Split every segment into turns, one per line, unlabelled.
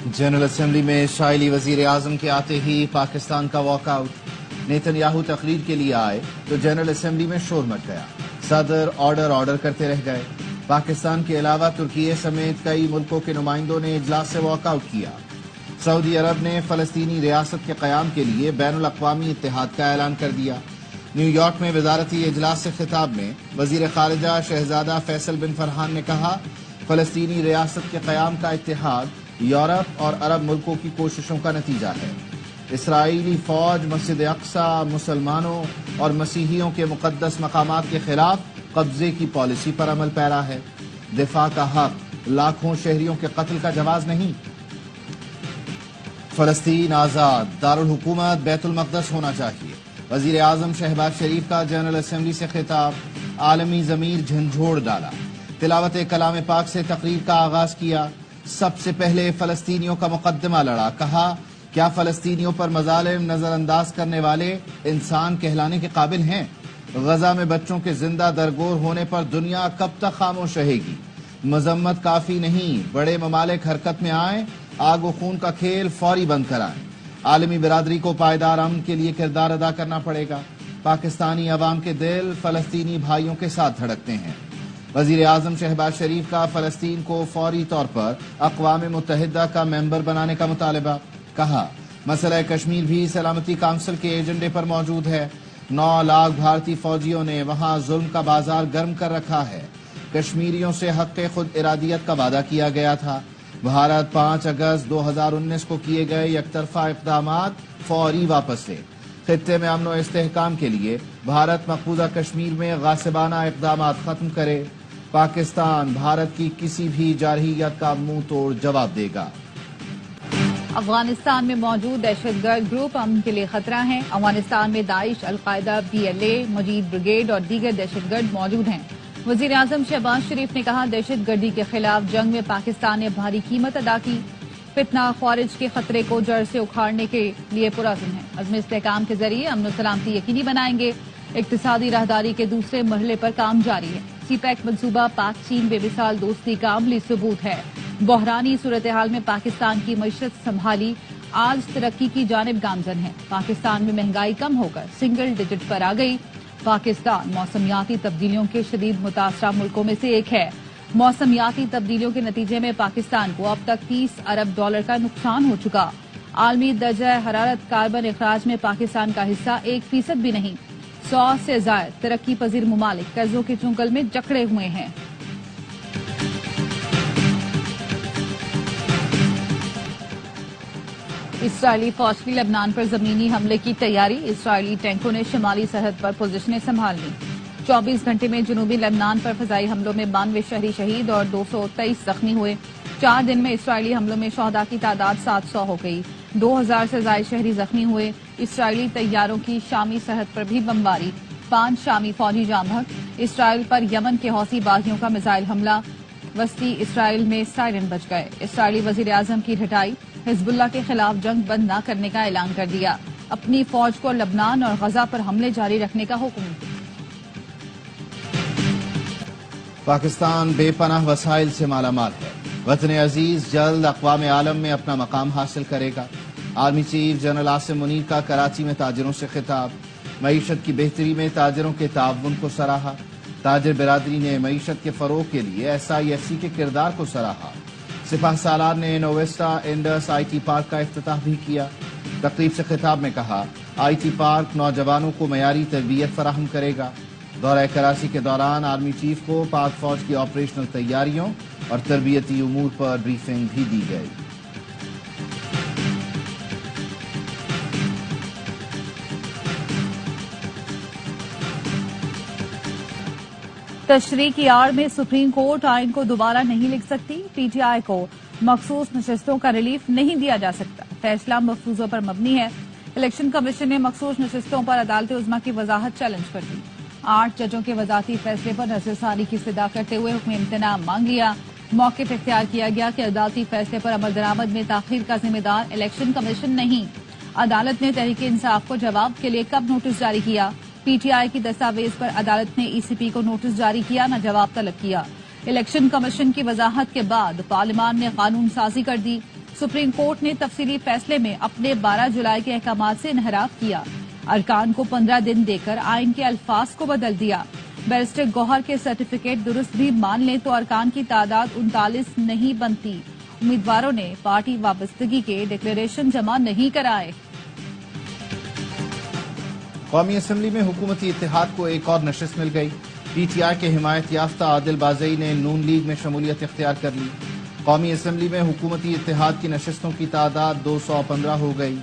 General assembly में Israeli वजीर आजम के आते ही पाकिस्तान का वॉकआउट। नेतन्याहू तकरीर के लिए आए तो जनरल असेंबली में शोर मच गया। सदर ऑर्डर करते रह गए। पाकिस्तान के अलावा तुर्की समेत कई मुल्कों के नुमाइंदों ने इजलास से वॉकआउट किया। सऊदी अरब ने फलस्तीनी रियासत के क़याम के लिए बैनुल अक़वामी इत्तेहाद का ऐलान कर दिया। न्यूयॉर्क में वजारती इजलास से खिताब में वजीर खारिजा शहजादा फैसल बिन फरहान ने कहा, फलस्तीनी रियासत के क़याम का इत्तेहाद यूरोप और अरब मुल्कों की कोशिशों का नतीजा है। इसराइली फौज मस्जिद अक्सा, मुसलमानों और मसीहियों के मुक़द्दस मकामात के खिलाफ कब्जे की पॉलिसी पर अमल पैरा है। दिफा का हक, लाखों शहरियों के कत्ल का जवाज नहीं। फलस्तीन आज़ाद, दारुल हुकूमत बैतुल मक़दस होना चाहिए। वज़ीर आज़म शहबाज शरीफ का जनरल असेंबली से खिताब। आलमी ज़मीर झंझोड़ डाला। तिलावत कलाम पाक से तकरीर का आगाज किया। सबसे पहले फलस्तीनियों का मुकद्दमा लड़ा। कहा, क्या फलस्तीनियों पर मज़ालिम नजरअंदाज करने वाले इंसान कहलाने के काबिल हैं? गजा में बच्चों के जिंदा दरगोर होने पर दुनिया कब तक खामोश रहेगी? मजम्मत काफी नहीं, बड़े ममालिक हरकत में आए, आग व खून का खेल फौरी बंद कराएं। आलमी बिरादरी को पायदार अमन के लिए किरदार अदा करना पड़ेगा। पाकिस्तानी अवाम के दिल फलस्तीनी भाइयों के साथ धड़कते हैं। वजीर आजम शहबाज शरीफ का फलस्तीन को फौरी तौर पर अक़वाम मुत्तहिदा का मेंबर बनाने का मुतालबा। कहा, मसला कश्मीर भी सलामती काउंसिल के एजेंडे पर मौजूद है। 9 लाख भारतीय फौजियों ने वहां जुल्म का बाजार गर्म कर रखा है। कश्मीरियों से हक़ खुद इरादियत का वादा किया गया था। भारत 5 अगस्त 2019 को किए गए यकतरफा इक़दामात फौरी वापस ले। खित्ते में अमन व इस्तेहकाम के लिए भारत मकबूजा कश्मीर में गासिबाना इक़दामात खत्म करे। पाकिस्तान भारत की किसी भी जारहियत का मुंह तोड़ जवाब देगा।
अफगानिस्तान में मौजूद दहशतगर्द ग्रुप अमन के लिए खतरा हैं। अफगानिस्तान में दाइश, अलकायदा, PLA, मजीद ब्रिगेड और दीगर दहशतगर्द मौजूद हैं। वजीर आजम शहबाज शरीफ ने कहा, दहशतगर्दी के खिलाफ जंग में पाकिस्तान ने भारी कीमत अदा की। फितना ख्वारिज के खतरे को जड़ से उखाड़ने के लिए पुरअज़्म है। अज़्म इस्तेहकाम के जरिए अमन सलामती यकीनी बनाएंगे। इक्तिसादी राहदारी के दूसरे मरहले पर काम जारी है। CPEC मंसूबा पाक चीन बेमिसाल दोस्ती का अमली सबूत है। बहरानी सूरत हाल में पाकिस्तान की मईशत संभाली, आज तरक्की की जानिब गामजन है। पाकिस्तान में महंगाई कम होकर सिंगल डिजिट पर आ गई। पाकिस्तान मौसमियाती तब्दीलियों के शदीद मुतासरा मुल्कों में से एक है। मौसमियाती तब्दीलियों के नतीजे में पाकिस्तान को अब तक $30 अरब का नुकसान हो चुका। आलमी दर्जा हरारत कार्बन अखराज में पाकिस्तान का हिस्सा 1% भी नहीं। 100 से ज्यादा तरक्की पजीर ममालिक कर्जों के चुंगल में जकड़े हुए हैं। इसराइली फौज की लेबनान पर जमीनी हमले की तैयारी। इसराइली टैंकों ने शुमाली सरहद पर पोजीशनें संभाल ली। 24 घंटे में जनूबी लेबनान पर फजाई हमलों में 92 शहरी शहीद और 223 जख्मी हुए। 4 दिन में इसराइली हमलों में शहदा की तादाद 700 हो गई। 2000 से ज्यादा शहरी जख्मी हुए। इसराइली तैयारों की शामी सरहद पर भी बमबारी। 5 शामी फौजी जाम बहक। इसराइल पर यमन के हौसी बागियों का मिसाइल हमला। वस्ती इसराइल में सायरन बज गए। इसराइली वजीर आजम की ढटाई। हिजबुल्लाह के खिलाफ जंग बंद न करने का ऐलान कर दिया। अपनी फौज को लबनान और गजा पर हमले जारी रखने का हुक्म।
पाकिस्तान बेपनाह वसाइल से मालामाल है। वतन अजीज जल्द अक़वाम आलम में अपना मकाम हासिल करेगा। Army chief general Asim Munir का कराची में ताजिरों से खिताब। मईशत की बेहतरी में ताजिरों के ताउन को सराहा। ताजिर बिरादरी ने मईशत के फरोग के लिए SIFC के किरदार को सराहा। सिपाह सालार ने नोवेस्टा इंडस IT पार्क का इफ्तिताह भी किया। तकरीब से खिताब में कहा, IT पार्क नौजवानों को मयारी तरबियत फराहम करेगा। दौरा कराची के दौरान आर्मी चीफ को पाक फौज की ऑपरेशनल तैयारियों और तरबियती उमूर पर ब्रीफिंग भी दी गई।
तशरीह की आड़ में सुप्रीम कोर्ट आइन को दोबारा नहीं लिख सकती। PTI को मखसूस नशस्तों का रिलीफ नहीं दिया जा सकता। फैसला मफरूजों पर मबनी है। इलेक्शन कमीशन ने मखसूस नशस्तों पर अदालत उज़्मा की वजाहत चैलेंज कर दी। 8 जजों के वजाती फैसले पर नजरसानी की इस्तदा करते हुए हुक्म इम्तनाअ मांग लिया। मौक़िफ़ इख्तियार किया गया कि अदालती फैसले पर अमल दरामद में ताखीर का जिम्मेदार इलेक्शन कमीशन नहीं। अदालत ने तहरीक इंसाफ को जवाब के लिए कब नोटिस जारी किया? PTI की दस्तावेज पर अदालत ने ECP को नोटिस जारी किया, न जवाब तलब किया। इलेक्शन कमीशन की वजाहत के बाद पार्लियामान ने कानून साजी कर दी। सुप्रीम कोर्ट ने तफसीली फैसले में अपने 12 जुलाई के अहकामात से इनहराफ किया। अरकान को 15 दिन देकर आइन के अल्फाज को बदल दिया। बैरिस्टर गौहर के सर्टिफिकेट दुरुस्त भी मान लें तो अरकान की तादाद 39 नहीं बनती। उम्मीदवारों ने पार्टी वाबस्तगी के डिक्लेरेशन जमा नहीं कराए।
कौमी असम्बली में हुकूमती इत्तेहाद को एक और नशिस्त मिल गई। PTI के हिमायत याफ्ता आदिल बाज़ई ने नून लीग में शमूलियत इख्तियार कर ली। कौमी असम्बली में हुकूमती इत्तेहाद की नशिस्तों की तादाद 215 हो गई।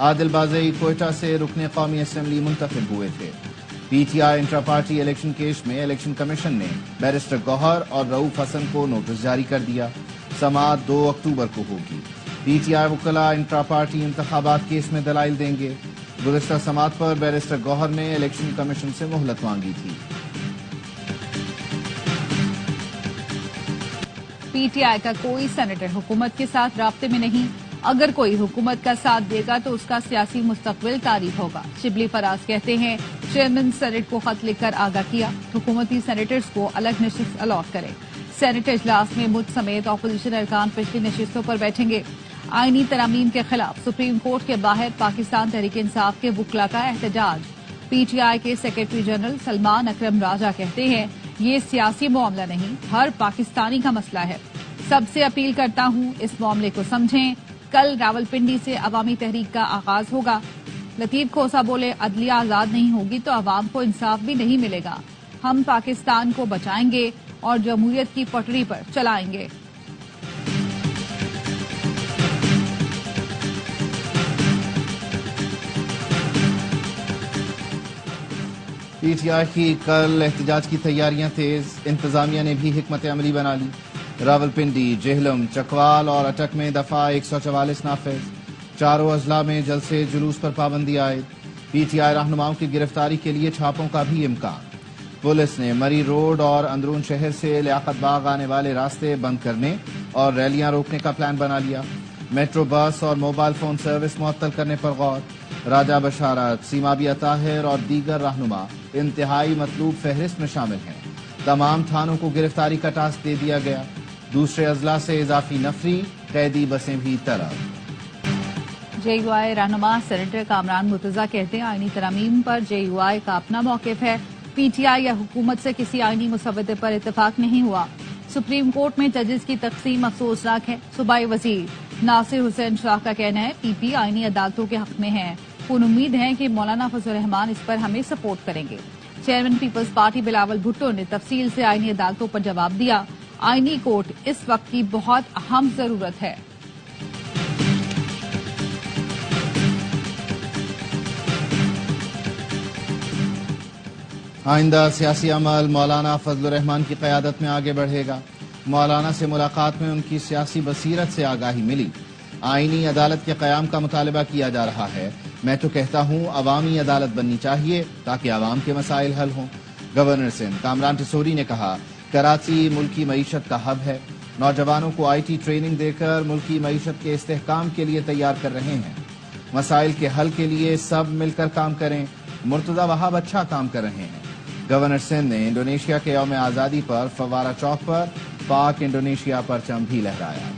आदिल बाज़ई कोयटा से रुकने कौमी असम्बली मुंतखब हुए थे। PTI intra party election case में इलेक्शन कमीशन ने बैरिस्टर गौहर और रऊफ हसन को नोटिस जारी कर दिया। समाअत 2 अक्टूबर को होगी। PTI वकला इंट्रा पार्टी इंतखाबात केस में दलाइल देंगे। गुज़िश्ता समाअत पर बैरिस्टर गौहर ने इलेक्शन कमीशन से मोहलत मांगी थी।
PTI का कोई सेनेटर हुकूमत के साथ राब्ते में नहीं। अगर कोई हुकूमत का साथ देगा तो उसका सियासी मुस्तकबिल तारीफ होगा। शिबली फराज कहते हैं, चेयरमैन सेनेट को खत लिखकर आगाह किया, हुकूमती सेनेटर्स को अलग नशिस्त अलॉट करें। सेनेट इजलास में मुझ समेत अपोजिशन अरकान पिछली नशिस्तों पर बैठेंगे। आईनी तरामीम के खिलाफ सुप्रीम कोर्ट के बाहर पाकिस्तान तहरीक इंसाफ के वुकला का एहतजाज। PTI के सेक्रेटरी जनरल सलमान अकरम राजा कहते हैं, ये सियासी मामला नहीं, हर पाकिस्तानी का मसला है। सबसे अपील करता हूं, इस मामले को समझें। कल रावलपिंडी से अवामी तहरीक का आगाज होगा। लतीफ खोसा बोले, अदलिया आजाद नहीं होगी तो अवाम को इंसाफ भी नहीं मिलेगा। हम पाकिस्तान को बचाएंगे और जमहूरियत की पटरी पर चलाएंगे।
PTI की कल एहतजाज की तैयारियां तेज। इंतजामिया ने भी हिकमत अमली बना ली। रावलपिंडी, जेहलम, चकवाल और अटक में दफा 144 नाफिज। चारों अजला में जलसे जुलूस पर पाबंदी आयद। PTI रहनुमाओं की गिरफ्तारी के लिए छापों का भी इम्कान। पुलिस ने मरी रोड और अंदरून शहर से लियाकत बाग आने वाले रास्ते बंद करने और रैलियां रोकने का प्लान बना लिया। मेट्रो बस और मोबाइल फोन सर्विस मुअत्तल करने पर गौर। राजा बशारत, सीमाबिया ताहिर और दीगर रहनुमा इंतहाई मतलूब फहरिस्त में शामिल हैं। तमाम थानों को गिरफ्तारी का टास्क दे दिया गया। दूसरे अजला से इजाफी नफरी, कैदी बसें भी तरफ।
JUI रहनुमा सेनेटर कामरान मुर्तजा कहते हैं, आईनी तरामीम पर JUI का अपना मौकिफ है। PTI या हुकूमत से किसी आईनी मुसव्वदे पर इत्तेफाक नहीं हुआ। सुप्रीम कोर्ट में जजेस की तकसीम अफसोसनाक है। सूबाई वजीर नासिर हुसैन शाह का कहना है, PP आईनी अदालतों के हक में है। पूर्ण उम्मीद है कि मौलाना फजल रहमान इस पर हमें सपोर्ट करेंगे। Chairman Peoples Party Bilawal Bhutto ने तफसील से आईनी अदालतों पर जवाब दिया, आईनी कोर्ट इस वक्त की बहुत अहम जरूरत है।
आइंदा सियासी अमल मौलाना फजल रहमान की क़यादत में आगे बढ़ेगा। मौलाना से मुलाकात में उनकी सियासी बसीरत से आगाही मिली। आईनी अदालत के क़याम का मुतालबा किया जा रहा है। मैं तो कहता हूँ अवामी अदालत बननी चाहिए ताकि अवाम के मसाइल हल हों। गवर्नर सिंध कामरान टिसोरी ने कहा, कराची मुल्की मईशत का हब है। नौजवानों को IT ट्रेनिंग देकर मुल्की मईशत के इस्तेहकाम के लिए तैयार कर रहे हैं। मसाइल के हल के लिए सब मिलकर काम करें। मुर्तजा वहाब अच्छा काम कर रहे हैं। गवर्नर सिंध ने इंडोनेशिया के यौम आज़ादी पर फवारा चौक पर पाक इंडोनेशिया परचम भी लहराया।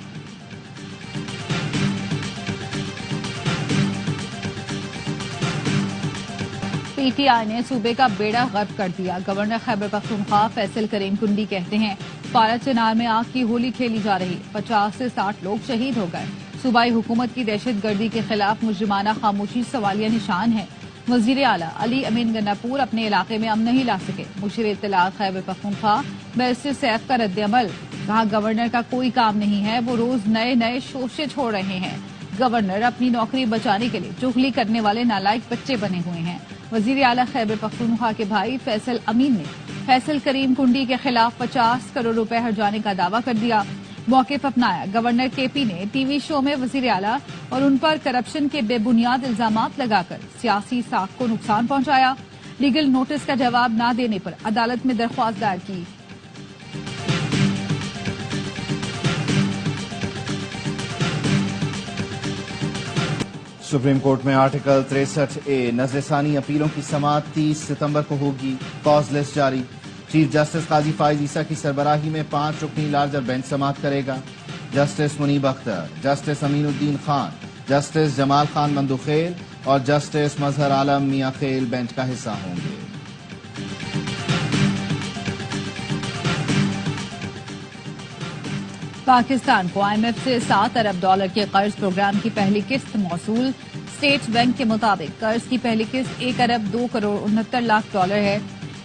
PTI ने सूबे का बेड़ा गर्क कर दिया। गवर्नर खैबर पख्तूनख्वा फैसल करीम कुंडी कहते हैं, पारा चनार में आग की होली खेली जा रही, 50 से 60 लोग शहीद हो गए। सूबाई हुकूमत की दहशत गर्दी के खिलाफ मुजरिमाना खामोशी सवालिया निशान है। वजीर आला अली अमीन गन्नापुर अपने इलाके में अमन नहीं ला सके। मुशीर इत्तलात खैबर पख्तूनख्वा बैरिस्टर सैफ का रद्द-ए-अमल, कहा गवर्नर का कोई काम नहीं है, वो रोज नए नए शोशे छोड़ रहे हैं। गवर्नर अपनी नौकरी बचाने के लिए चुगली करने वाले नालायक बच्चे बने हुए हैं। वजीर आला खैबर पख्तूनख्वा के भाई फैसल अमीन ने फैसल करीम कुंडी के खिलाफ 50 करोड़ रुपए हर्जाने का दावा कर दिया। मौक़िफ़ अपनाया। गवर्नर KP ने TV शो में वजीर आला और उन पर करप्शन के बेबुनियाद इल्जामात लगाकर सियासी साख को नुकसान पहुंचाया। लीगल नोटिस का जवाब न देने पर अदालत में दरख्वास्त दायर की।
सुप्रीम कोर्ट में आर्टिकल 63A नज़रसानी अपीलों की समाअत 30 सितंबर को होगी। कॉज लिस्ट जारी। चीफ जस्टिस काजी फाइज ईसा की सरबराही में 5 रुकनी लार्जर बेंच समाअत करेगा। جسٹس منیب اختر، جسٹس امین الدین خان، جسٹس جمال خان مندوخیل اور جسٹس مظہر عالم میاں خیل بینچ کا حصہ ہوں گے۔
پاکستان کو آئی ایم ایف سے $7 ارب کے قرض پروگرام کی پہلی قسط موصول۔ اسٹیٹ بینک کے مطابق قرض کی پہلی قسط $1,02,69,00,000 ہے۔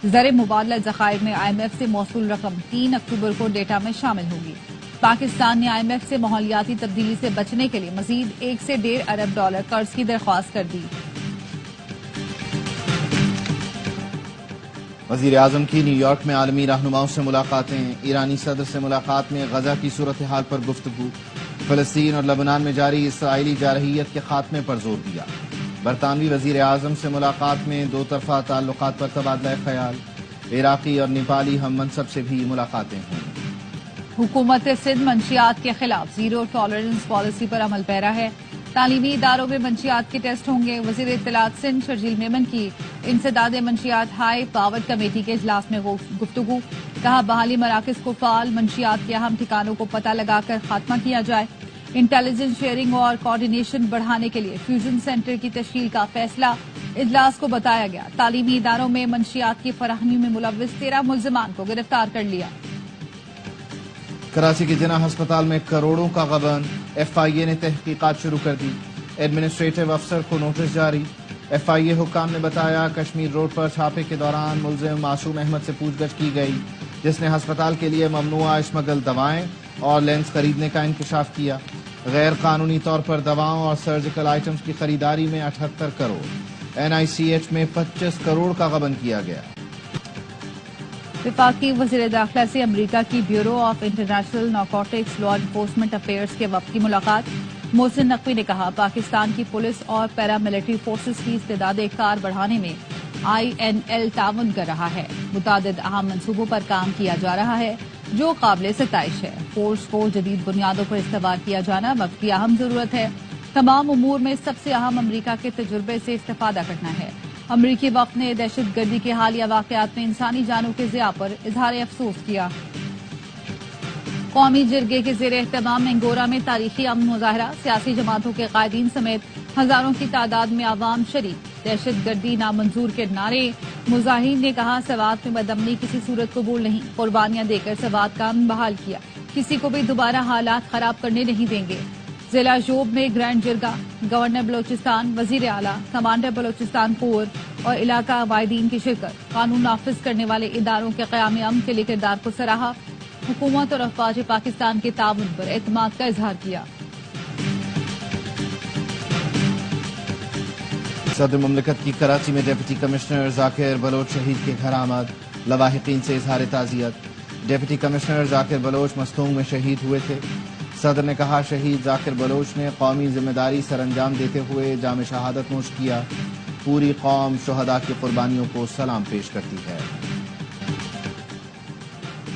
زر مبادلہ ذخائر میں آئی ایم ایف سے موصول رقم 3 اکتوبر کو ڈیٹا میں شامل ہوگی۔ پاکستان نے آئی ایم ایف سے ماحولیاتی تبدیلی سے بچنے کے لیے مزید $1 سے $1.5 ارب قرض کی درخواست کر دی۔
وزیر اعظم کی نیو یارک میں عالمی رہنماؤں سے ملاقاتیں۔ ایرانی صدر سے ملاقات میں غزہ کی صورتحال پر گفتگو، فلسطین اور لبنان میں جاری اسرائیلی جارحیت کے خاتمے پر زور دیا۔ برطانوی وزیر اعظم سے ملاقات میں دو طرفہ تعلقات پر تبادلہ خیال۔ عراقی اور نیپالی ہم منصب سے بھی ملاقاتیں ہوں۔
حکومت سندھ منشیات کے خلاف زیرو ٹالرنس پالیسی پر عمل پیرا ہے۔ تعلیمی اداروں میں منشیات کے ٹیسٹ ہوں گے۔ وزیر اطلاعات سندھ شرجیل میمن کی انسداد منشیات ہائی پاورڈ کمیٹی کے اجلاس میں گفتگو، کہا بحالی مراکز کو فعال، منشیات کے اہم ٹھکانوں کو پتہ لگا کر خاتمہ کیا جائے۔ انٹیلیجنس شیئرنگ اور کوارڈینیشن بڑھانے کے لیے فیوژن سینٹر کی تشکیل کا فیصلہ۔ اجلاس کو بتایا گیا تعلیمی اداروں میں منشیات کی فراہمی میں ملوث 13 ملزمان کو گرفتار کر لیا۔
کراچی کے جناح ہسپتال میں کروڑوں کا غبن، ایف آئی اے نے تحقیقات شروع کر دی۔ ایڈمنسٹریٹو افسر کو نوٹس جاری۔ ایف آئی اے حکام نے بتایا کشمیر روڈ پر چھاپے کے دوران ملزم معصوم احمد سے پوچھ گچھ کی گئی، جس نے ہسپتال کے لیے ممنوعہ اسمگل دوائیں اور لینس خریدنے کا انکشاف کیا۔ غیر قانونی طور پر دواؤں اور سرجیکل آئٹمز کی خریداری میں 78 کروڑ، این آئی سی ایچ میں 25 کروڑ کا غبن کیا گیا۔
وفاقی وزیر داخلہ سے امریکہ کی bureau of international narcotics law enforcement affairs کے وفد کی ملاقات۔ محسن نقوی نے کہا پاکستان کی پولیس اور پیراملٹری فورسز کی استعداد کار بڑھانے میں آئی این ایل تعاون کر رہا ہے۔ متعدد اہم منصوبوں پر کام کیا جا رہا ہے جو قابل ستائش ہے۔ فورس کو جدید بنیادوں پر استوار کیا جانا وقت کی اہم ضرورت ہے۔ تمام امور میں سب سے اہم امریکہ کے تجربے سے استفادہ کرنا ہے۔ امریکی وفد نے دہشت گردی کے حالیہ واقعات میں انسانی جانوں کے ضیاع پر اظہار افسوس کیا۔ قومی جرگے کے زیر اہتمام انگورا میں تاریخی امن مظاہرہ، سیاسی جماعتوں کے قائدین سمیت ہزاروں کی تعداد میں عوام شریک، دہشت گردی نامنظور کے نعرے۔ مظاہرین نے کہا سوات میں بدامنی کسی صورت قبول نہیں، قربانیاں دے کر سوات کا امن بحال کیا، کسی کو بھی دوبارہ حالات خراب کرنے نہیں دیں گے۔ ضلع جوب میں گرینڈ جرگہ، گورنر بلوچستان، وزیر اعلیٰ، کمانڈر بلوچستان کور اور علاقہ قائدین کی شرکت۔ قانون نافذ کرنے والے اداروں کے قیام امن کے لیے کردار کو سراہا۔ حکومت اور افواج پاکستان کے تعاون پر اعتماد کا اظہار کیا۔
صدر مملکت کی کراچی میں ڈپٹی کمشنر ذاکر بلوچ شہید کے گھر آمد، لواحقین سے اظہار تعزیت۔ ڈپٹی کمشنر ذاکر بلوچ مستونگ میں شہید ہوئے تھے۔ صدر نے کہا شہید ذاکر بلوچ نے قومی ذمہ داری سر انجام دیتے ہوئے جام شہادت نوش کیا۔ پوری قوم شہداء کی قربانیوں کو سلام پیش کرتی ہے۔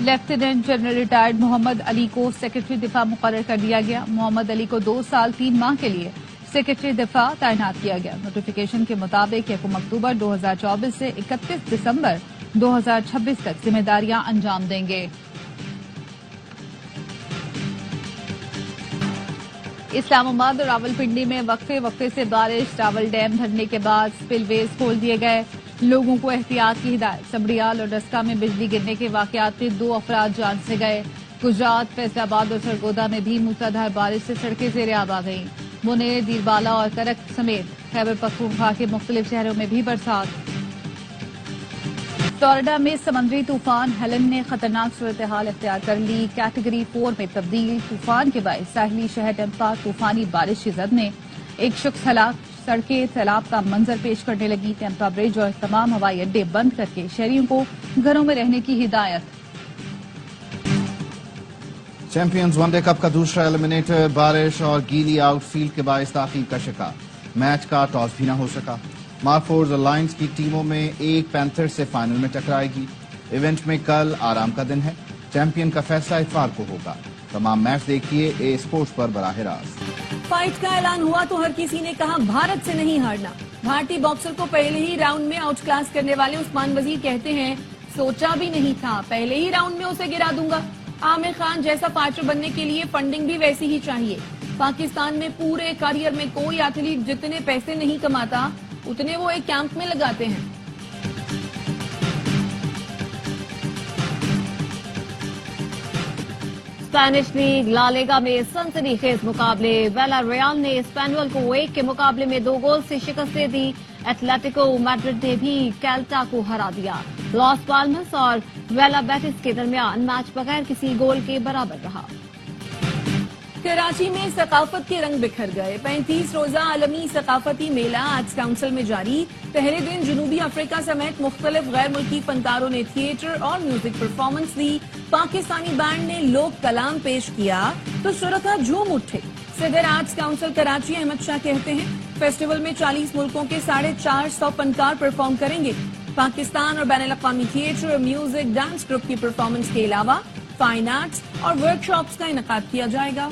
لیفٹیننٹ جنرل ریٹائرڈ محمد علی کو سیکرٹری دفاع مقرر کر دیا گیا۔ محمد علی کو 2 سال 3 ماہ کے لیے سیکرٹری دفاع تعینات کیا گیا۔ نوٹیفیکیشن کے مطابق 1 اکتوبر 2024 سے 31 دسمبر 2026 تک ذمہ داریاں انجام دیں گے۔ اسلام آباد اور راولپنڈی میں وقفے سے بارش، راول ڈیم بھرنے کے بعد سپل ویز کھول دیے گئے، لوگوں کو احتیاط کی ہدایت۔ سبڑیال اور ڈسکا میں بجلی گرنے کے واقعات میں 2 افراد جان سے گئے۔ گجرات، فیصل آباد اور سرگودا میں بھی موسلادھار بارش سے سڑکیں زیر آب آ گئیں۔ منیر، دیربالا اور کرک سمیت خیبر پختونخوا کے مختلف شہروں میں بھی برسات۔ فلوریڈا میں سمندری طوفان ہیلن نے خطرناک صورتحال اختیار کر لی، کیٹیگری 4 میں تبدیل۔ طوفان کے باعث ساحلی شہر ٹیمپا طوفانی بارش کی زد میں ایک شخص ہلاک، سڑکیں سیلاب کا منظر پیش کرنے لگی۔ ٹیمپا برج اور تمام ہوائی اڈے بند کر کے شہریوں کو گھروں میں رہنے کی ہدایت۔
چیمپئنز ون ڈے کپ کا دوسرا ایلیمنیٹر بارش اور گیلی آؤٹ فیلڈ کے باعث تاخیر کا شکار، میچ کا ٹاس بھی نہ ہو سکا۔ مارفورڈز اور لائنز کی ٹیموں میں ایک پینتھر سے فائنل میں ٹکرائے گی۔ ایونٹ میں کل آرام کا دن ہے، چیمپئن کا فیصلہ اتوار کو ہوگا۔ تمام میچ دیکھیے اے اسپورٹس پر براہ راست۔
فائٹ کا اعلان ہوا تو ہر کسی نے کہا بھارت سے نہیں ہارنا۔ بھارتی باکسر کو پہلے ہی راؤنڈ میں آؤٹ کلاس کرنے والے عثمان وزیر کہتے ہیں سوچا بھی نہیں تھا، پہلے ہی راؤنڈ میں اسے گرا دوں گا۔ عامر خان جیسا فائٹر بننے کے لیے فنڈنگ بھی ویسی ہی چاہیے. پاکستان میں پورے کیریئر میں کوئی ایتھلیٹ جتنے پیسے نہیں کماتا اتنے وہ ایک کیمپ میں لگاتے ہیں. اسپینش لیگ لا لیگا میں سنسنی خیز مقابلے. ویلا ریال نے اسپینول کو 1 کے مقابلے میں 2 گول سے شکست دے دی. ایتلیٹیکو میڈرڈ نے بھی کیلٹا کو ہرا دیا. لاس پالمس اور ویلا بیٹس کے درمیان میچ بغیر کسی گول کے برابر رہا. کراچی میں ثقافت کے رنگ بکھر گئے. 35 روزہ عالمی ثقافتی میلہ آرٹس کونسل میں جاری. پہلے دن جنوبی افریقہ سمیت مختلف غیر ملکی فنکاروں نے تھیٹر اور میوزک پرفارمنس دی. پاکستانی بینڈ نے لوک کلام پیش کیا تو شرکا جھوم اٹھے. صدر آرٹس کونسل کراچی احمد شاہ کہتے ہیں فیسٹیول میں 40 ملکوں کے 450 فنکار پرفارم کریں گے. پاکستان اور بین الاقوامی تھیٹر، میوزک، ڈانس گروپ کی پرفارمنس کے علاوہ فائن آرٹس اور ورک شاپس کا انعقاد کیا جائے گا.